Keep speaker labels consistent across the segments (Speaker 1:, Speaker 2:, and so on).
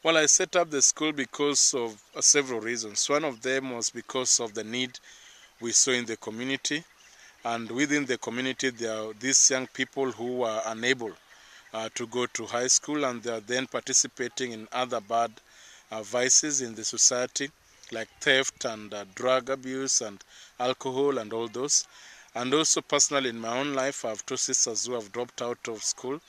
Speaker 1: Well, I set up the school because of several reasons. One of them was because of the need we saw in the community. And within the community, there are these young people who are unable to go to high school, and they are then participating in other bad vices in the society, like theft and drug abuse and alcohol and all those. And also personally in my own life, I have two sisters who have dropped out of school.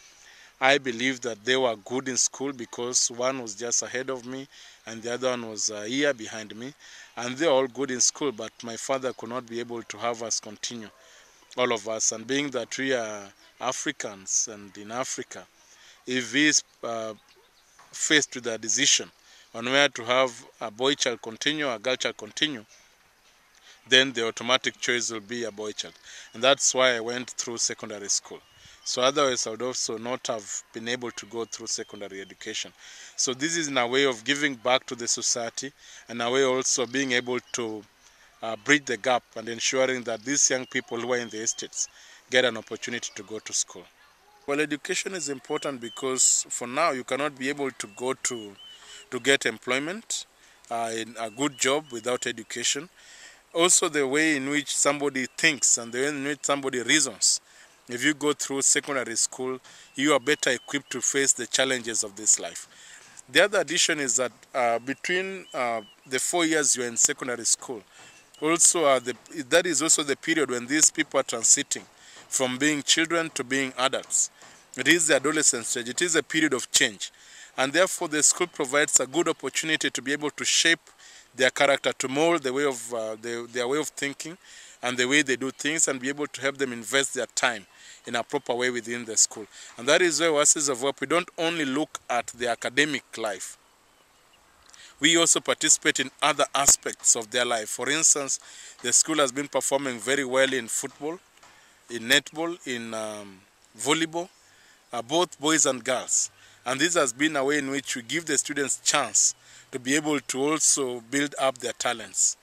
Speaker 1: I believe that they were good in school because one was just ahead of me and the other one was a year behind me. And they're all good in school, but my father could not be able to have us continue, all of us. And being that we are Africans and in Africa, if he is faced with a decision on where to have a boy child continue or a girl child continue, then the automatic choice will be a boy child. And that's why I went through secondary school. So otherwise I would also not have been able to go through secondary education. So this is in a way of giving back to the society, and a way also being able to bridge the gap and ensuring that these young people who are in the estates get an opportunity to go to school. Well, education is important because for now you cannot be able to go to get employment in a good job without education. Also, the way in which somebody thinks and the way in which somebody reasons. If you go through secondary school, you are better equipped to face the challenges of this life. The other addition is that between the 4 years you're in secondary school, also that is also the period when these people are transiting from being children to being adults. It is the adolescent stage. It is a period of change. And therefore, the school provides a good opportunity to be able to shape their character, to mold the way of their way of thinking and the way they do things, and be able to help them invest their time in a proper way within the school. And that is why Oasis of Hope, we don't only look at the academic life. We also participate in other aspects of their life. For instance, the school has been performing very well in football, in netball, in volleyball, both boys and girls. And this has been a way in which we give the students chance to be able to also build up their talents.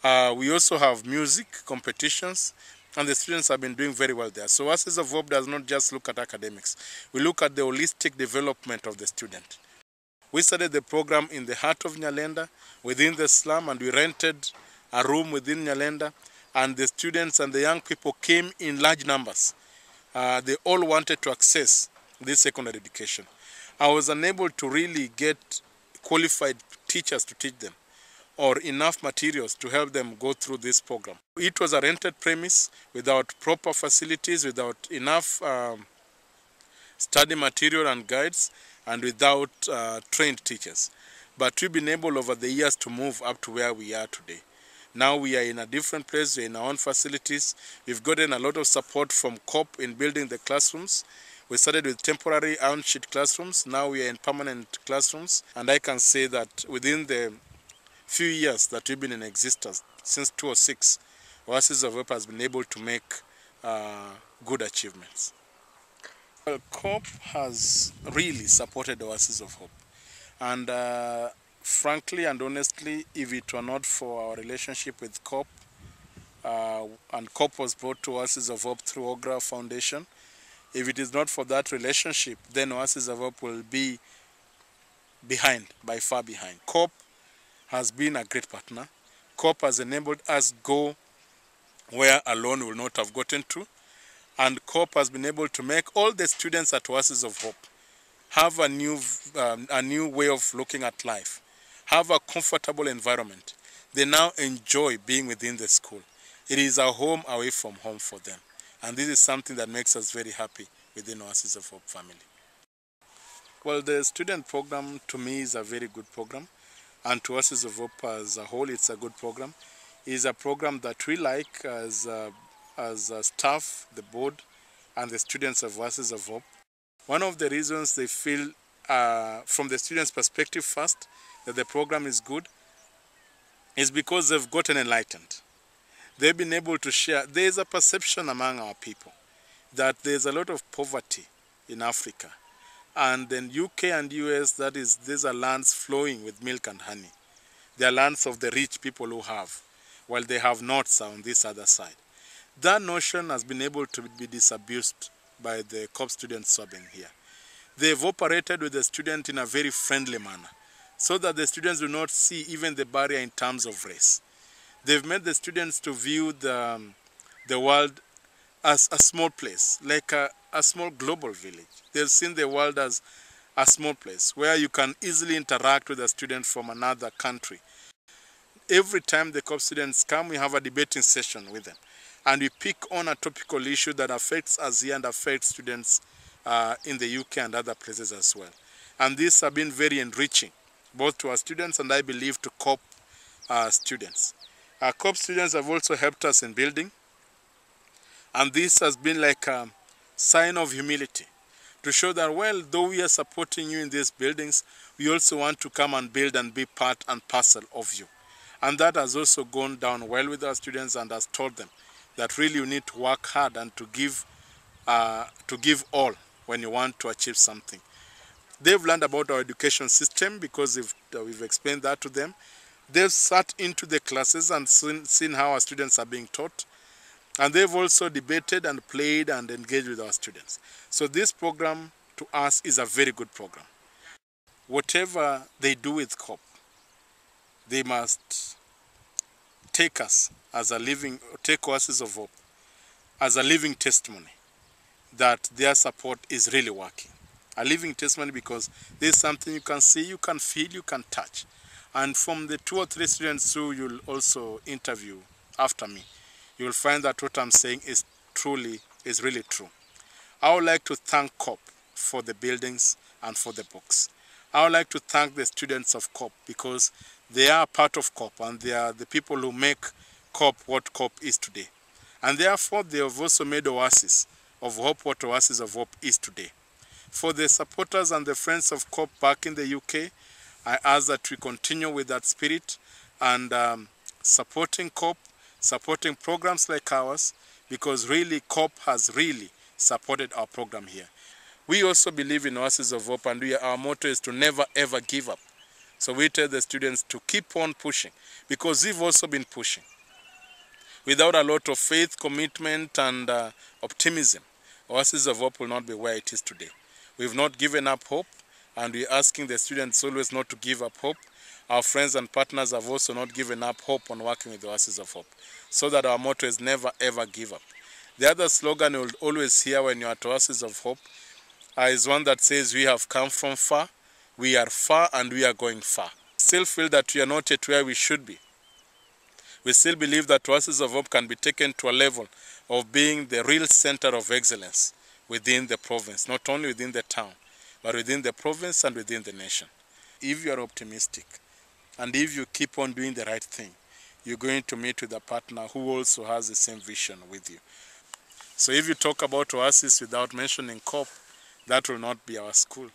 Speaker 1: We also have music competitions, and the students have been doing very well there. So Oasis of Hope does not just look at academics. We look at the holistic development of the student. We started the program in the heart of Nyalenda, within the slum, and we rented a room within Nyalenda, and the students and the young people came in large numbers. They all wanted to access this secondary education. I was unable to really get qualified teachers to teach them, or enough materials to help them go through this program. It was a rented premise without proper facilities, without enough study material and guides, and without trained teachers. But we've been able over the years to move up to where we are today. Now we are in a different place, we're in our own facilities. We've gotten a lot of support from COP in building the classrooms. We started with temporary iron-sheet classrooms. Now we are in permanent classrooms. And I can say that within the few years that we've been in existence, since 2006, Oasis of Hope has been able to make good achievements. Well, COP has really supported Oasis of Hope. And frankly and honestly, if it were not for our relationship with COP, and COP was brought to Oasis of Hope through Ogra Foundation, if it is not for that relationship, then Oasis of Hope will be behind, by far behind. COP has been a great partner. COP has enabled us go where alone we will not have gotten to. And COP has been able to make all the students at Oasis of Hope have a new way of looking at life, have a comfortable environment. They now enjoy being within the school. It is a home away from home for them. And this is something that makes us very happy within Oasis of Hope family. Well, the student program to me is a very good program. And to Oasis of Hope as a whole, it's a good program. It's a program that we like as a staff, the board, and the students of Oasis of Hope. One of the reasons they feel, from the students' perspective first, that the program is good is because they've gotten enlightened. They've been able to share. There is a perception among our people that there's a lot of poverty in Africa. And in UK and US, these are lands flowing with milk and honey. They are lands of the rich people who have, while they have not on this other side. That notion has been able to be disabused by the COP students who have been here. They've operated with the student in a very friendly manner. so that the students do not see even the barrier in terms of race. They've made the students to view the world as a small place, like a small global village. They've seen the world as a small place where you can easily interact with a student from another country. Every time the COP students come, we have a debating session with them. And we pick on a topical issue that affects us here and affects students in the UK and other places as well. And these have been very enriching, both to our students and I believe to COP students. Our COP students have also helped us in building. And this has been like a sign of humility to show that, well, though we are supporting you in these buildings, we also want to come and build and be part and parcel of you. And that has also gone down well with our students and has told them that really you need to work hard and to give all when you want to achieve something. They've learned about our education system because we've explained that to them. They've sat into the classes and seen how our students are being taught. And they've also debated and played and engaged with our students. So this program to us is a very good program. Whatever they do with COP, they must take us as take Oasis of Hope as a living testimony that their support is really working. A living testimony because there's something you can see, you can feel, you can touch. And from the 2 or 3 students who you'll also interview after me, you will find that what I'm saying is really true. I would like to thank COP for the buildings and for the books. I would like to thank the students of COP because they are part of COP and they are the people who make COP what COP is today. And therefore they have also made Oasis of Hope what Oasis of Hope is today. For the supporters and the friends of COP back in the UK, I ask that we continue with that spirit and supporting COP, supporting programs like ours, because really COP has really supported our program here. We also believe in Oasis of Hope, and our motto is to never ever give up. So we tell the students to keep on pushing, because we've also been pushing. Without a lot of faith, commitment, and optimism, Oasis of Hope will not be where it is today. We've not given up hope, and we're asking the students always not to give up hope. Our friends and partners have also not given up hope on working with Oasis of Hope, so that our motto is never ever give up. The other slogan you'll always hear when you're at Oasis of Hope is one that says, we have come from far, we are far, and we are going far. Still feel that we are not yet where we should be. We still believe that Oasis of Hope can be taken to a level of being the real center of excellence within the province, not only within the town, but within the province and within the nation. If you are optimistic, and if you keep on doing the right thing, you're going to meet with a partner who also has the same vision with you. So if you talk about Oasis without mentioning COP, that will not be our school.